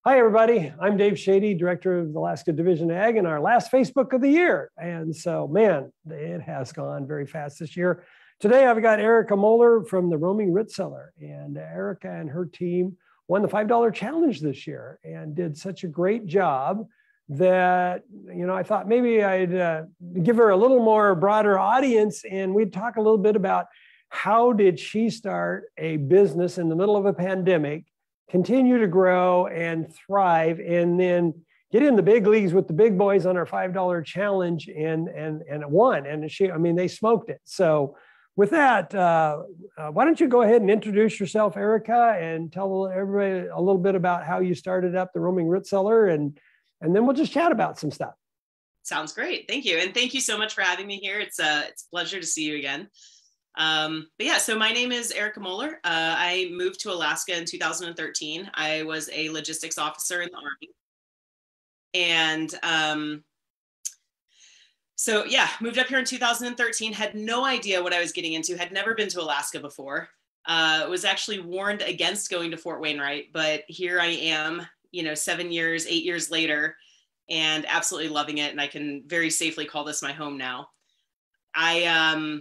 Hi, everybody. I'm Dave Schade, Director of the Alaska Division of Ag, and our last Facebook of the year. And so, man, it has gone very fast this year. Today, I've got Erica Moeller from the Roaming Root Cellar. And Erica and her team won the $5 challenge this year and did such a great job that, I thought maybe I'd give her a little more broader audience, and we'd talk a little bit about how did she start a business in the middle of a pandemic, continue to grow and thrive, and then get in the big leagues with the big boys on our $5 challenge and won. And they smoked it. So with that, why don't you go ahead and introduce yourself, Erica, and tell everybody a little bit about how you started up the Roaming Root Cellar, and then we'll just chat about some stuff. Sounds great. Thank you. And thank you so much for having me here. It's a pleasure to see you again. So my name is Erica Moeller. I moved to Alaska in 2013. I was a logistics officer in the Army. And moved up here in 2013, had no idea what I was getting into, had never been to Alaska before. Was actually warned against going to Fort Wainwright, but here I am, 8 years later, and absolutely loving it. And I can very safely call this my home now. I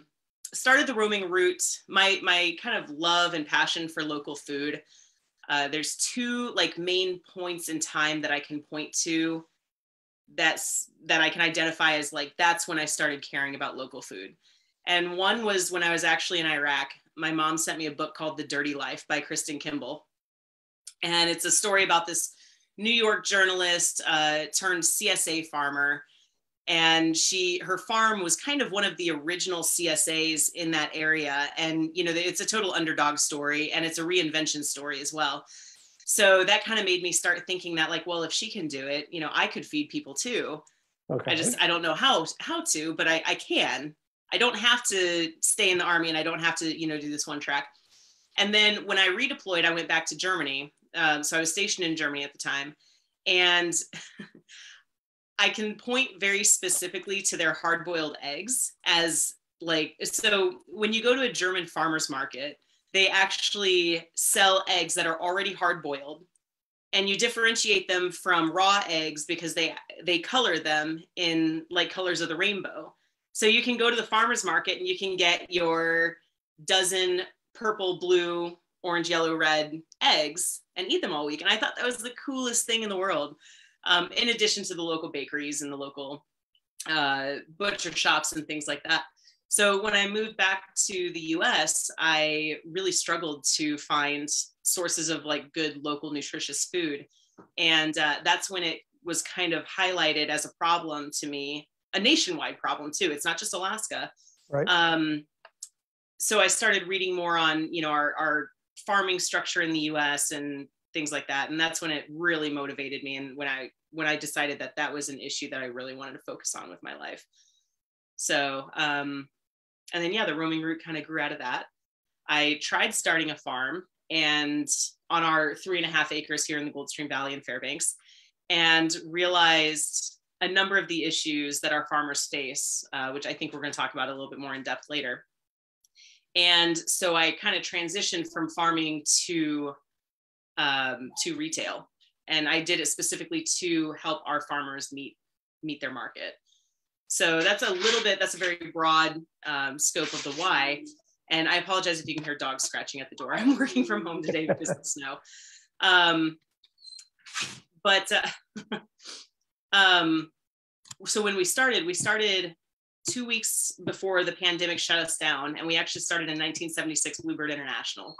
started the Roaming Root, my kind of love and passion for local food. There's two main points in time that I can point to that I can identify as that's when I started caring about local food. And one was when I was actually in Iraq. My mom sent me a book called The Dirty Life by Kristen Kimball. And it's a story about this New York journalist turned CSA farmer. And her farm was kind of one of the original CSAs in that area. And, it's a total underdog story, and it's a reinvention story as well. So that kind of made me start thinking that if she can do it, I could feed people too. Okay. I don't know how to, but I can. I don't have to stay in the Army, and I don't have to, do this one track. And then when I redeployed, I went back to Germany. So I was stationed in Germany at the time. And I can point very specifically to their hard-boiled eggs as so when you go to a German farmer's market, they actually sell eggs that are already hard-boiled, and you differentiate them from raw eggs because they color them in colors of the rainbow. So you can go to the farmer's market and you can get your dozen purple, blue, orange, yellow, red eggs and eat them all week. And I thought that was the coolest thing in the world. In addition to the local bakeries and the local butcher shops and things like that. So when I moved back to the US, I really struggled to find sources of good local nutritious food. And that's when it was kind of highlighted as a problem to me, a nationwide problem too. It's not just Alaska. Right. So I started reading more on, our farming structure in the US and things like that. And that's when it really motivated me. And when I decided that was an issue that I really wanted to focus on with my life. So, and then, the Roaming Root kind of grew out of that. I tried starting a farm and on our 3.5 acres here in the Gold Stream Valley in Fairbanks, and realized a number of the issues that our farmers face, which I think we're going to talk about a little bit more in depth later. And so I kind of transitioned from farming to retail. And I did it specifically to help our farmers meet their market. So that's a very broad scope of the why. And I apologize if you can hear dogs scratching at the door. I'm working from home today because of the snow. So when we started 2 weeks before the pandemic shut us down. And we actually started in 1976 Bluebird International,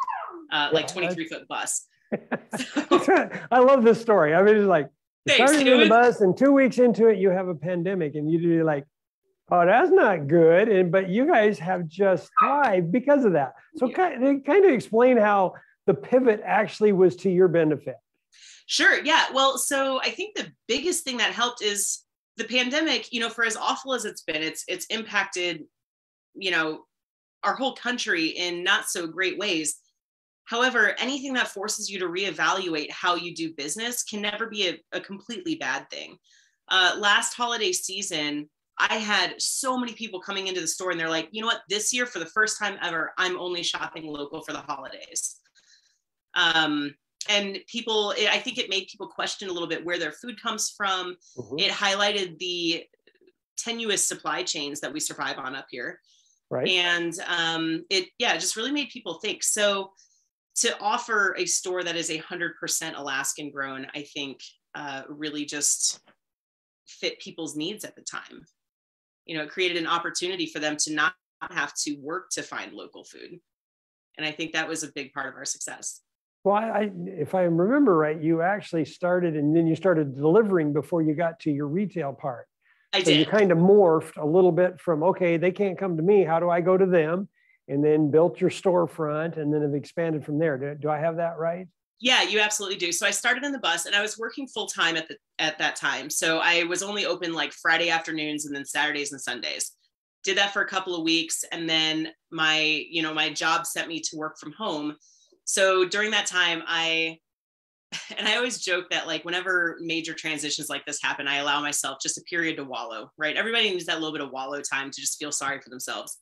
23-foot bus. I love this story. I mean, it's you started in the bus, and 2 weeks into it, you have a pandemic, and you're like, oh, that's not good. But you guys have just thrived because of that. So kind of explain how the pivot actually was to your benefit. Sure. Yeah. Well, so I think the biggest thing that helped is the pandemic, for as awful as it's been, it's impacted, our whole country in not so great ways. However, anything that forces you to reevaluate how you do business can never be a completely bad thing. Last holiday season, I had so many people coming into the store and they're like, you know what, this year for the first time ever, I'm only shopping local for the holidays. and people, I think it made people question a little bit where their food comes from. Mhm. It highlighted the tenuous supply chains that we survive on up here. Right. And it just really made people think. So to offer a store that is 100% Alaskan grown, I think really just fit people's needs at the time. You know, it created an opportunity for them to not have to work to find local food. And I think that was a big part of our success. Well, if I remember right, you actually started and then you started delivering before you got to your retail part. I So did. you kind of morphed a little bit from, okay, they can't come to me. How do I go to them? And then built your storefront and then have expanded from there. Do I have that right? Yeah, you absolutely do. So I started in the bus and I was working full time at that time. So I was only open like Friday afternoons and then Saturdays and Sundays. Did that for a couple of weeks. And then my job sent me to work from home. So during that time, I always joke that like whenever major transitions like this happen, I allow myself just a period to wallow, right? Everybody needs that little bit of wallow time to just feel sorry for themselves.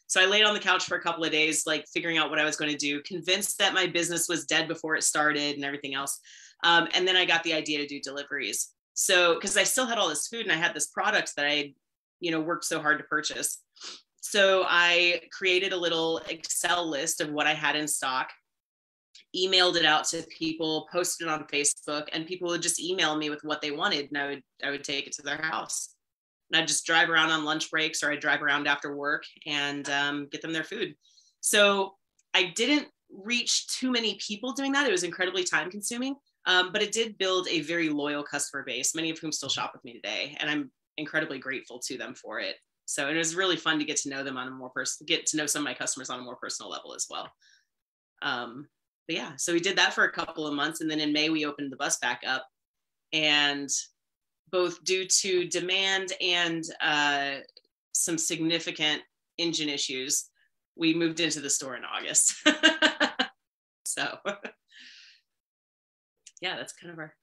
So I laid on the couch for a couple of days, like figuring out what I was going to do, convinced that my business was dead before it started and everything else. And then I got the idea to do deliveries. So, because I still had all this food and I had this product that I, worked so hard to purchase. So I created a little Excel list of what I had in stock, emailed it out to people, posted it on Facebook, and people would just email me with what they wanted. And I would take it to their house. And I'd just drive around on lunch breaks or I'd drive around after work and get them their food. So I didn't reach too many people doing that. It was incredibly time consuming, but it did build a very loyal customer base, many of whom still shop with me today. And I'm incredibly grateful to them for it. So it was really fun to get to know them on a more get to know some of my customers on a more personal level as well. But yeah, so we did that for a couple of months. And then in May, we opened the bus back up, and both due to demand and some significant engine issues, we moved into the store in August. So yeah, that's kind of our.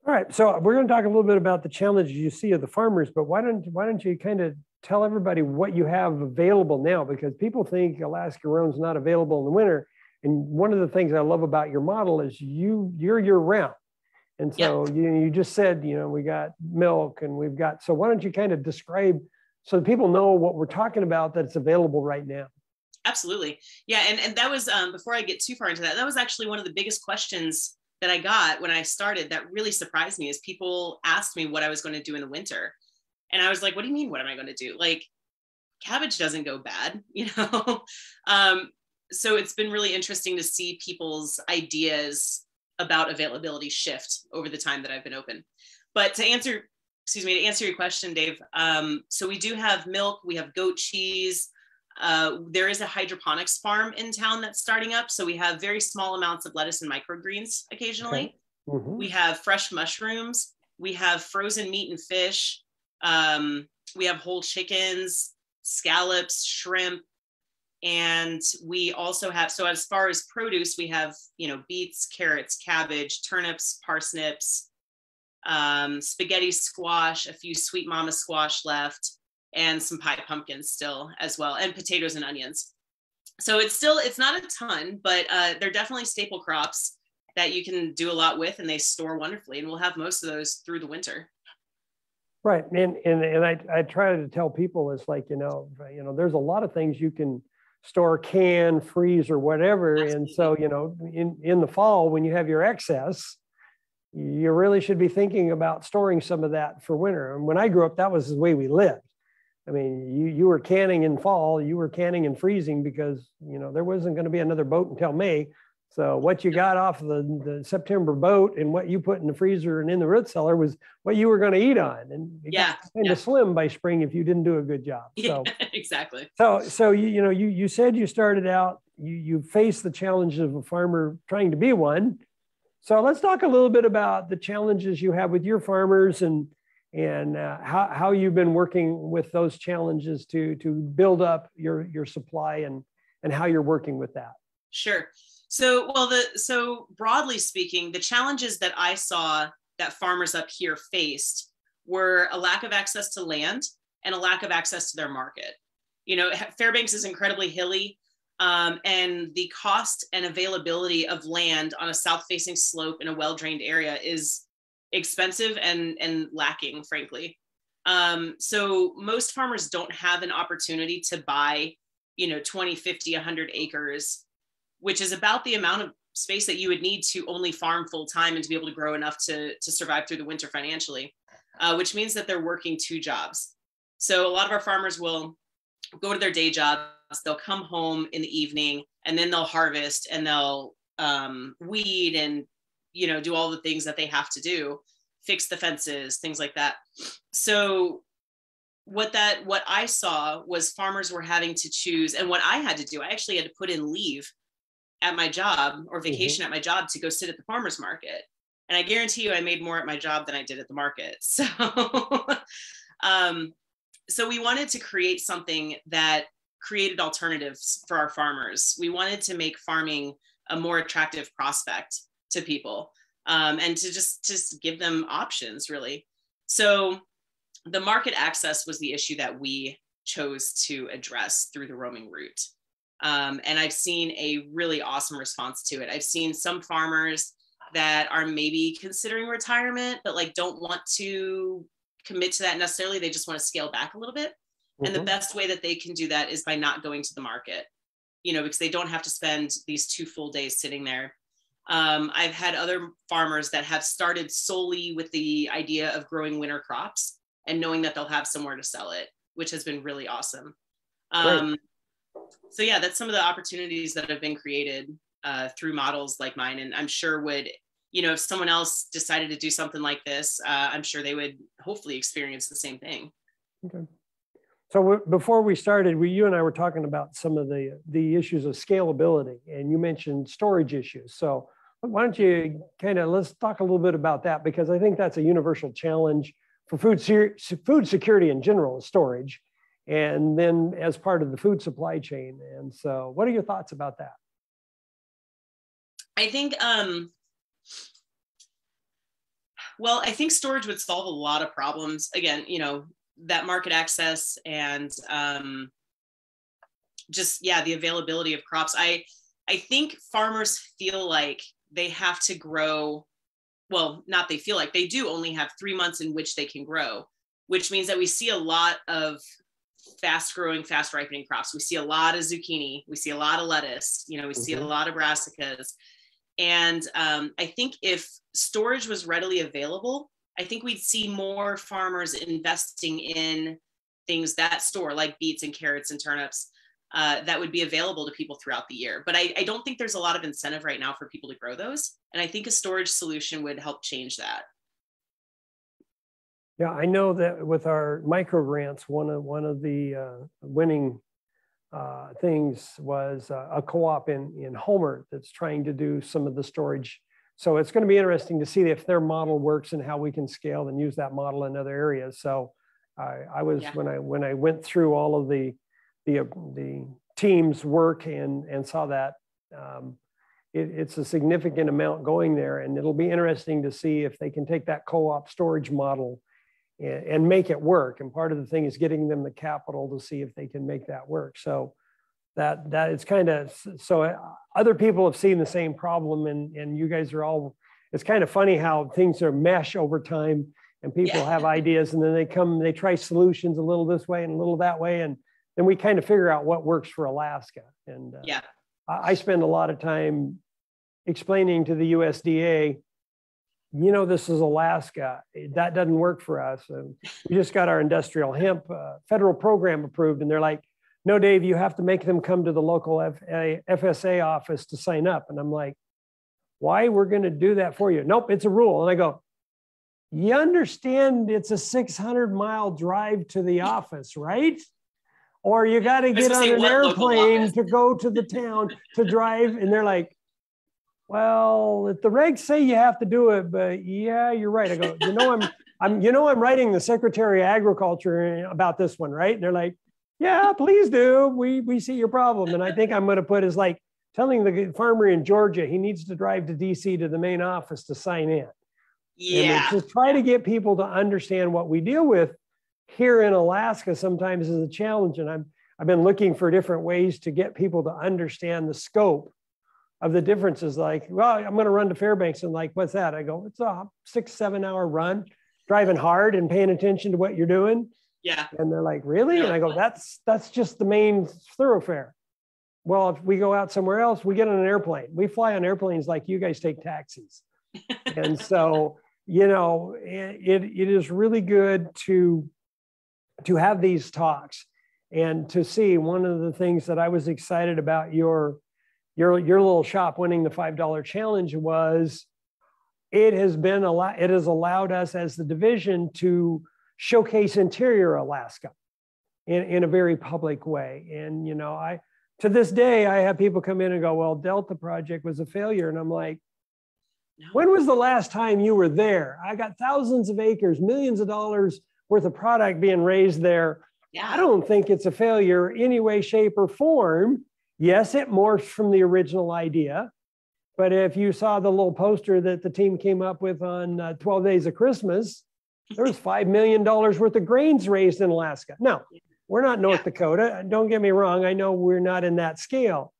All right, so we're going to talk a little bit about the challenges you see of the farmers, but why don't you kind of tell everybody what you have available now? Because people think Alaska Roam's not available in the winter. And one of the things I love about your model is you're year round. And so you just said, we got milk and we've got, so why don't you kind of describe so that people know what we're talking about that's available right now? Absolutely. Yeah. And that was, before I get too far into that, that was actually one of the biggest questions that I got when I started that really surprised me, is people asked me what I was going to do in the winter. And I was like, what do you mean? What am I going to do? Like, cabbage doesn't go bad, So it's been really interesting to see people's ideas about availability shift over the time that I've been open. But to answer your question, Dave, so we do have milk, we have goat cheese. There is a hydroponics farm in town that's starting up. So we have very small amounts of lettuce and microgreens occasionally. Okay. Mm-hmm. We have fresh mushrooms. We have frozen meat and fish. We have whole chickens, scallops, shrimp. And we also have, so as far as produce, we have, beets, carrots, cabbage, turnips, parsnips, spaghetti squash, a few sweet mama squash left, and some pie pumpkins still as well, and potatoes and onions. So it's not a ton, but they're definitely staple crops that you can do a lot with, and they store wonderfully. And we'll have most of those through the winter. Right. And I try to tell people, it's like, there's a lot of things you can store, can, freeze, or whatever. Absolutely. And so, in the fall, when you have your excess, you really should be thinking about storing some of that for winter. And when I grew up, that was the way we lived. I mean, you were canning in fall, you were canning and freezing because, there wasn't going to be another boat until May. So what you got off the September boat and what you put in the freezer and in the root cellar was what you were going to eat on. And it got kind of slim by spring if you didn't do a good job. So exactly. So you said you started out, you faced the challenges of a farmer trying to be one. So let's talk a little bit about the challenges you have with your farmers and how you've been working with those challenges to build up your supply and how you're working with that. Sure. So broadly speaking, the challenges that I saw that farmers up here faced were a lack of access to land and a lack of access to their market. Fairbanks is incredibly hilly. And the cost and availability of land on a south-facing slope in a well-drained area is expensive and lacking, frankly. So most farmers don't have an opportunity to buy, 20, 50, 100 acres, which is about the amount of space that you would need to only farm full time and to be able to grow enough to survive through the winter financially, which means that they're working 2 jobs. So a lot of our farmers will go to their day jobs, they'll come home in the evening, and then they'll harvest and they'll weed and, do all the things that they have to do, fix the fences, things like that. So what I saw was farmers were having to choose, and what I had to do, I actually had to put in leave at my job or vacation at my job to go sit at the farmer's market. And I guarantee you I made more at my job than I did at the market. So, so we wanted to create something that created alternatives for our farmers. We wanted to make farming a more attractive prospect to people, and to just give them options, really. So the market access was the issue that we chose to address through the Roaming Root. And I've seen a really awesome response to it. I've seen some farmers that are maybe considering retirement, but don't want to commit to that necessarily. They just want to scale back a little bit. And the best way that they can do that is by not going to the market, because they don't have to spend these 2 full days sitting there. I've had other farmers that have started solely with the idea of growing winter crops and knowing that they'll have somewhere to sell it, which has been really awesome. So yeah, that's some of the opportunities that have been created through models like mine. And I'm sure would, if someone else decided to do something like this, I'm sure they would hopefully experience the same thing. Okay. So before we started, you and I were talking about some of the issues of scalability, and you mentioned storage issues. So why don't you let's talk a little bit about that, because I think that's a universal challenge for food security in general, is storage, and then as part of the food supply chain. And so what are your thoughts about that? I think, well, I think storage would solve a lot of problems. Again, that market access and the availability of crops. I think farmers feel like they have to grow. Well, not they feel like, they do only have 3 months in which they can grow, which means that we see a lot of fast growing, fast ripening crops. We see a lot of zucchini. We see a lot of lettuce. We see a lot of brassicas. And I think if storage was readily available, I think we'd see more farmers investing in things that store, like beets and carrots and turnips, that would be available to people throughout the year. But I don't think there's a lot of incentive right now for people to grow those. And I think a storage solution would help change that. Yeah, I know that with our micro grants, one of the winning things was a co-op in Homer that's trying to do some of the storage. So it's going to be interesting to see if their model works and how we can scale and use that model in other areas. So I was, when I went through all of the team's work and saw that it's a significant amount going there, and it'll be interesting to see if they can take that co-op storage model and make it work. And part of the thing is getting them the capital to see if they can make that work. So that it's so other people have seen the same problem, and you guys are all, it's kind of funny how things are mesh over time, and people have ideas, and then they try solutions a little this way and a little that way, and then we kind of figure out what works for Alaska. And I spend a lot of time explaining to the USDA, this is Alaska. That doesn't work for us. We just got our industrial hemp federal program approved, and they're like, no, Dave, you have to make them come to the local FSA office to sign up. And I'm like, why? We're going to do that for you. Nope, it's a rule. And I go, you understand it's a 600-mile drive to the office, right? Or you got to get on an airplane to go to the town to drive. And they're like, well, if the regs say you have to do it, but yeah, you're right. I go, I'm writing the Secretary of Agriculture about this one, right? And they're like, yeah, please do. We see your problem. And I think I'm going to put is like telling the farmer in Georgia he needs to drive to DC to the main office to sign in. Yeah. And to try to get people to understand what we deal with here in Alaska sometimes is a challenge. And I've been looking for different ways to get people to understand the scope of the differences. Like, well, I'm going to run to Fairbanks, and like, what's that? I go, it's a 6-7 hour run, driving hard and paying attention to what you're doing. Yeah. And they're like, really? And I go, that's just the main thoroughfare. Well, if we go out somewhere else, we get on an airplane. We fly on airplanes like you guys take taxis. And so, you know, it is really good to have these talks and to see. One of the things that I was excited about your little shop winning the $5 challenge was it has allowed us as the division to showcase interior Alaska in a very public way. And, you know, to this day, I have people come in and go, well, Delta Project was a failure. And I'm like, no. When was the last time you were there? I got thousands of acres, millions of dollars worth of product being raised there. Yeah. I don't think it's a failure any way, shape, or form. Yes, it morphed from the original idea. But if you saw the little poster that the team came up with on 12 Days of Christmas, there was $5 million worth of grains raised in Alaska. No, we're not North Dakota. Don't get me wrong. I know we're not in that scale,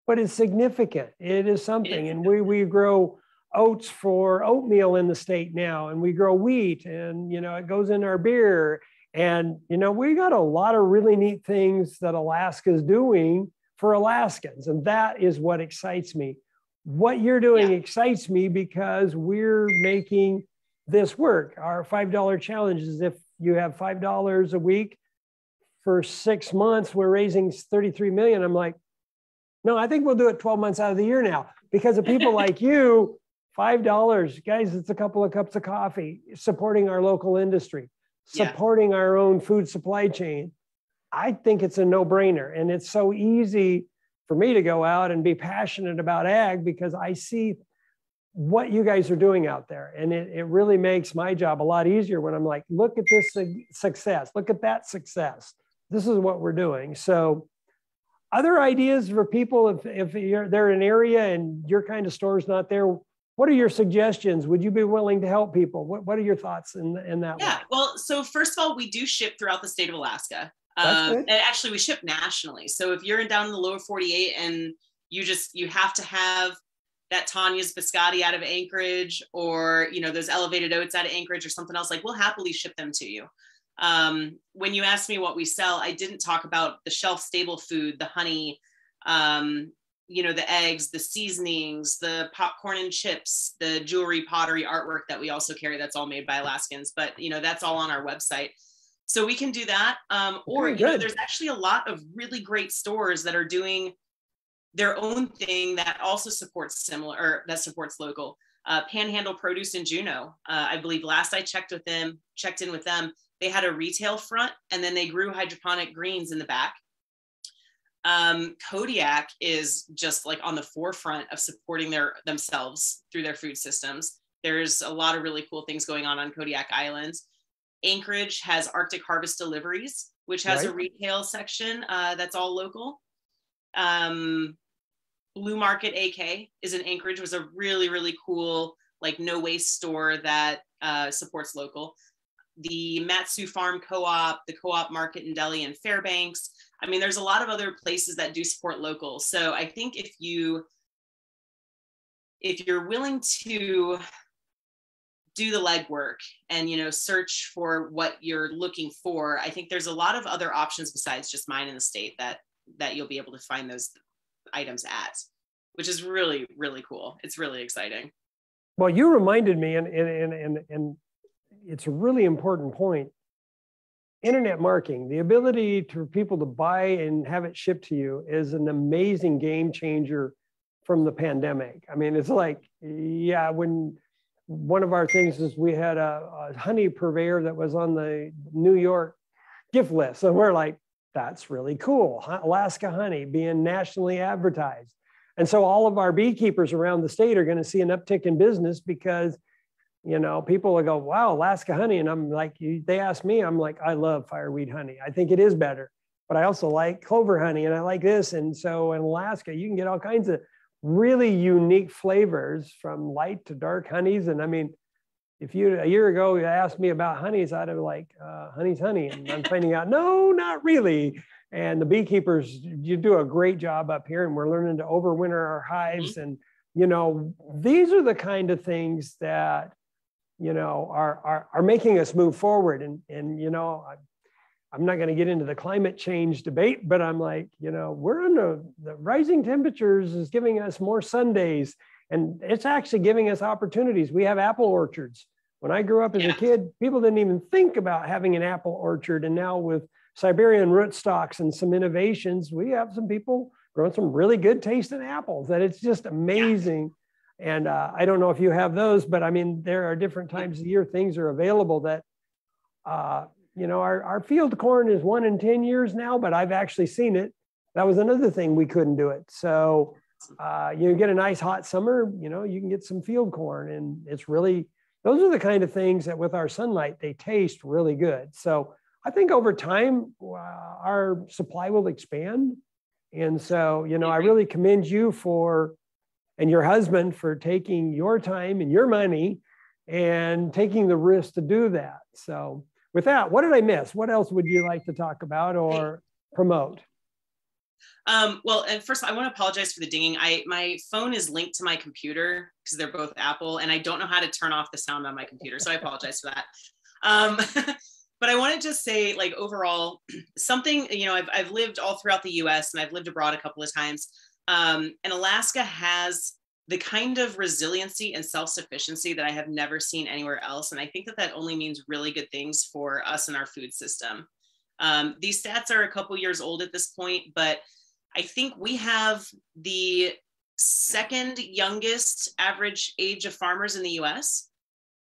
but it's significant. It is something. And we grow oats for oatmeal in the state now, and we grow wheat, and, you know, it goes in our beer. And, you know, we got a lot of really neat things that Alaska is doing for Alaskans. And that is what excites me. What you're doing excites me because we're making this work. Our $5 challenge is if you have $5 a week for 6 months, we're raising 33 million. I'm like, no, I think we'll do it 12 months out of the year now because of people like you. $5, guys, it's a couple of cups of coffee, supporting our local industry, supporting our own food supply chain. I think it's a no-brainer. And it's so easy for me to go out and be passionate about ag because I see what you guys are doing out there. And it really makes my job a lot easier when I'm like, look at this success, look at that success. This is what we're doing. So other ideas for people, if they're in an area and your kind of store is not there, what are your suggestions? Would you be willing to help people? What are your thoughts in that? Yeah, well, so first of all, we do ship throughout the state of Alaska. And actually we ship nationally. So if you're down in the lower 48 and you have to have that Tanya's biscotti out of Anchorage, or, you know, those elevated oats out of Anchorage or something else, like, we'll happily ship them to you. When you asked me what we sell, I didn't talk about the shelf stable food, the honey, you know, the eggs, the seasonings, the popcorn and chips, the jewelry, pottery, artwork that we also carry. That's all made by Alaskans, but, you know, that's all on our website. So we can do that. Or, you know, there's actually a lot of really great stores that are doing their own thing that also supports that supports local. Panhandle Produce in Juneau. I believe last I checked in with them, they had a retail front and then they grew hydroponic greens in the back. Kodiak is just like on the forefront of supporting themselves through their food systems. There's a lot of really cool things going on Kodiak Island. Anchorage has Arctic Harvest Deliveries, which has a retail section that's all local. Blue Market AK is in Anchorage, was a really, really cool, like, no waste store that supports local. The Matsu Farm Co-op, the Co-op Market in Delhi and Fairbanks. I mean, there's a lot of other places that do support local. So I think if you're willing to do the legwork and, you know, search for what you're looking for, I think there's a lot of other options besides just mine in the state that you'll be able to find those items at, which is really, really cool. It's really exciting. Well, you reminded me, and it's a really important point. Internet marketing, the ability for people to buy and have it shipped to you, is an amazing game changer from the pandemic. I mean, it's like, when one of our things is we had a honey purveyor that was on the New York gift list. And we're like, that's really cool. Alaska honey being nationally advertised. And so all of our beekeepers around the state are going to see an uptick in business because, you know, people will go, wow, Alaska honey. And I'm like, they ask me, I'm like, I love fireweed honey. I think it is better, but I also like clover honey and I like this. And so in Alaska, you can get all kinds of really unique flavors from light to dark honeys. And I mean, if you a year ago you asked me about honeys, I'd have like, honey's honey. And I'm finding out, no, not really. And the beekeepers, you do a great job up here, and we're learning to overwinter our hives. And, you know, these are the kind of things that, you know, are making us move forward. And you know, I'm not going to get into the climate change debate, but I'm like, you know, we're in the rising temperatures is giving us more sun days, and it's actually giving us opportunities. We have apple orchards. When I grew up as a kid, people didn't even think about having an apple orchard. And now with Siberian rootstocks and some innovations, we have some people growing some really good tasting apples that it's just amazing. And I don't know if you have those, but I mean, there are different times of the year things are available that, you know, our field corn is 1 in 10 years now, but I've actually seen it. That was another thing we couldn't do it. So you get a nice hot summer, you know, you can get some field corn, and it's really, those are the kind of things that with our sunlight, they taste really good. So I think over time, our supply will expand. And so, you know, I really commend you and your husband for taking your time and your money and taking the risk to do that. So with that, what did I miss? What else would you like to talk about or promote? Well, and first I want to apologize for the dinging. My phone is linked to my computer because they're both Apple, and I don't know how to turn off the sound on my computer. So I apologize for that. But I want to just say, like, overall, something, you know, I've lived all throughout the US and I've lived abroad a couple of times. And Alaska has the kind of resiliency and self-sufficiency that I have never seen anywhere else. And I think that only means really good things for us and our food system. These stats are a couple years old at this point, but I think we have the second youngest average age of farmers in the US.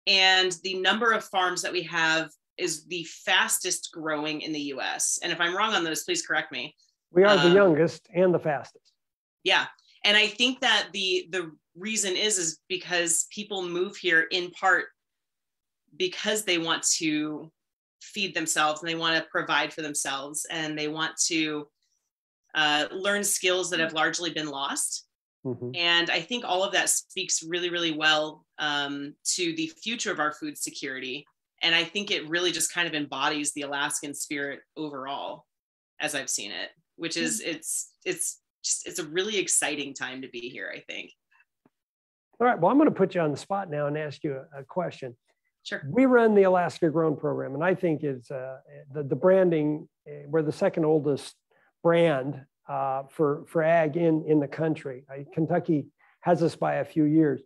And the number of farms that we have is the fastest growing in the US. And if I'm wrong on those, please correct me. We are the youngest and the fastest. Yeah. And I think that the reason is because people move here in part because they want to feed themselves and they want to provide for themselves, and they want to learn skills that have largely been lost. And I think all of that speaks really, really well to the future of our food security. And I think it really just kind of embodies the Alaskan spirit overall, as I've seen it, which is it's a really exciting time to be here, I think. All right. Well, I'm going to put you on the spot now and ask you a question. Sure. We run the Alaska Grown program, and I think it's the branding. We're the second oldest brand for ag in the country. Kentucky has us by a few years.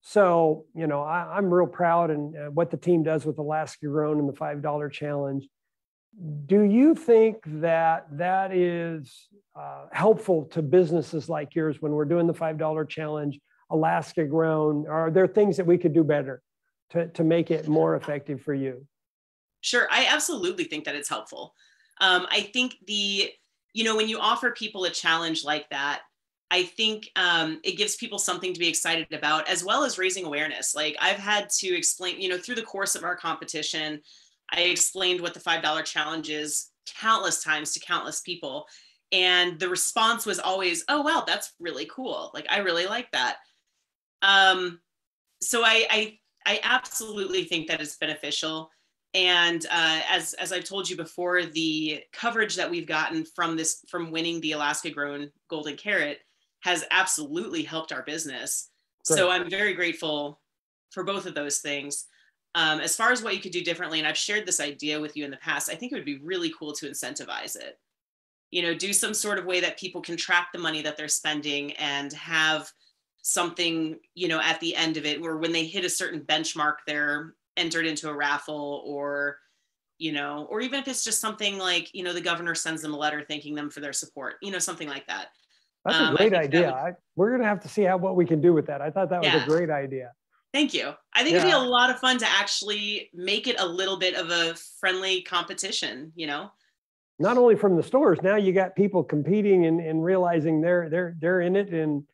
So, you know, I'm real proud and what the team does with Alaska Grown and the $5 challenge. Do you think that is helpful to businesses like yours when we're doing the $5 challenge, Alaska Grown? Are there things that we could do better to make it more effective for you? Sure. I absolutely think that it's helpful. I think when you offer people a challenge like that, I think it gives people something to be excited about, as well as raising awareness. Like, I've had to explain, through the course of our competition, I explained what the $5 challenge is countless times to countless people. And the response was always, oh, wow, that's really cool. Like, I really like that. So I absolutely think that it's beneficial. And as I've told you before, the coverage that we've gotten from winning the Alaska Grown Golden Carrot has absolutely helped our business. Great. So I'm very grateful for both of those things. As far as what you could do differently, and I've shared this idea with you in the past, I think it would be really cool to incentivize it. Do some sort of way that people can track the money that they're spending and have something, at the end of it, where when they hit a certain benchmark, they're entered into a raffle, or even if it's just something like, the governor sends them a letter thanking them for their support, something like that. That's a great idea. We're going to have to see what we can do with that. I thought that was a great idea. Thank you. I think it'd be a lot of fun to actually make it a little bit of a friendly competition, Not only from the stores, now you got people competing and realizing they're in it, and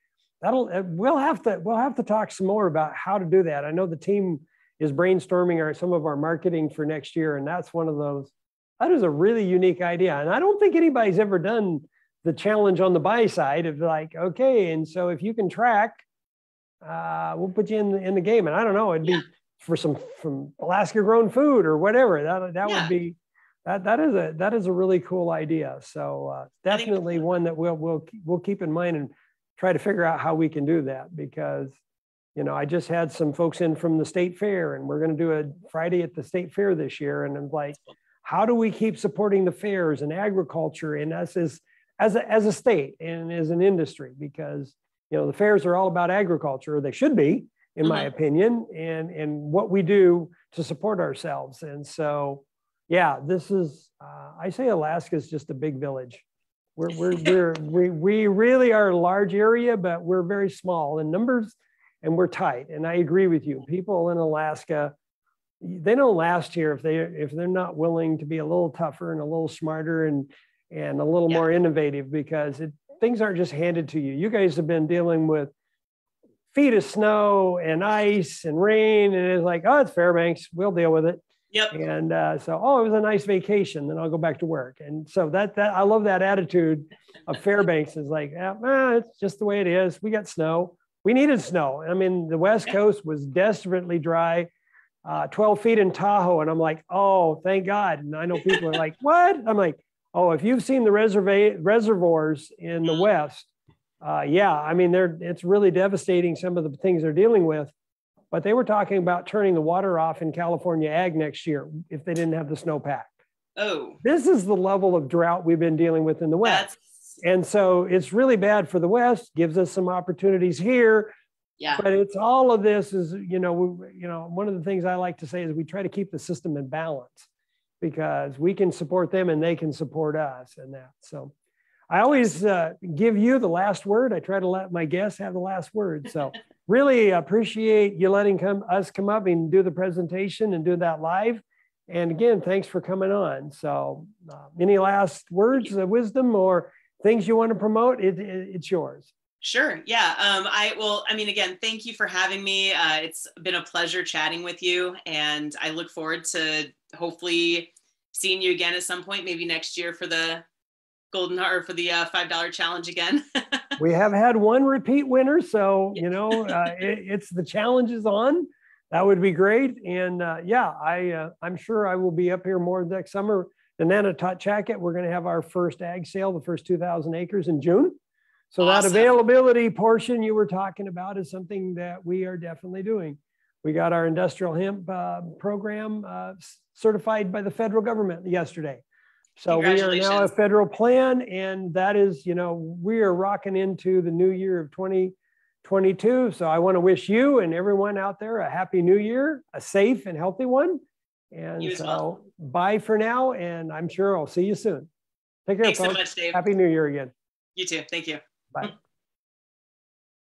we'll have to talk some more about how to do that. I know the team is brainstorming some of our marketing for next year, and that's one of those. That is a really unique idea, and I don't think anybody's ever done the challenge on the buy side of like, okay, and so if you can track, we'll put you in the game. And I don't know, it'd be from Alaska Grown food or whatever. That That is a really cool idea. So definitely one that we'll keep in mind and try to figure out how we can do that, because I just had some folks in from the state fair, and we're going to do a Friday at the state fair this year, and I'm like, how do we keep supporting the fairs and agriculture and us as a state and as an industry? Because the fairs are all about agriculture, or they should be, in my opinion, and what we do to support ourselves. And so, yeah, this is I say Alaska is just a big village. We really are a large area, but we're very small in numbers, and we're tight. And I agree with you. People in Alaska, they don't last here if they're not willing to be a little tougher and a little smarter and a little more innovative, because things aren't just handed to you. You guys have been dealing with feet of snow and ice and rain, and it's like, oh, it's Fairbanks, we'll deal with it. Yep. And so, oh, it was a nice vacation, then I'll go back to work. And so that I love that attitude of Fairbanks. Is like, it's just the way it is. We got snow. We needed snow. I mean, the West Coast was desperately dry, 12 feet in Tahoe. And I'm like, oh, thank God. And I know people are like, what? I'm like, oh, if you've seen the reservoirs in the West, I mean, it's really devastating, some of the things they're dealing with. But they were talking about turning the water off in California ag next year if they didn't have the snowpack. Oh. This is the level of drought we've been dealing with in the West. And so it's really bad for the West, gives us some opportunities here. Yeah. But it's all of this is, one of the things I like to say is we try to keep the system in balance, because we can support them and they can support us and that. So I always give you the last word. I try to let my guests have the last word. So really appreciate you letting us come up and do the presentation and do that live. And again, thanks for coming on. So any last words of wisdom or things you want to promote? It's yours. Sure. Yeah. Again, thank you for having me. It's been a pleasure chatting with you, and I look forward to hopefully seeing you again at some point, maybe next year for the for the $5 challenge again. We have had one repeat winner, so it's the challenge is on. That would be great. And I'm sure I will be up here more next summer. The Nanatucket, we're going to have our first ag sale, the first 2,000 acres in June. So awesome. That availability portion you were talking about is something that we are definitely doing. We got our industrial hemp program certified by the federal government yesterday. So we are now a federal plan, and that is, we are rocking into the new year of 2022. So I want to wish you and everyone out there a happy new year, a safe and healthy one. And so bye for now, and I'm sure I'll see you soon. Take care, folks. Thanks so much, Dave. Happy New Year again. You too. Thank you. Bye.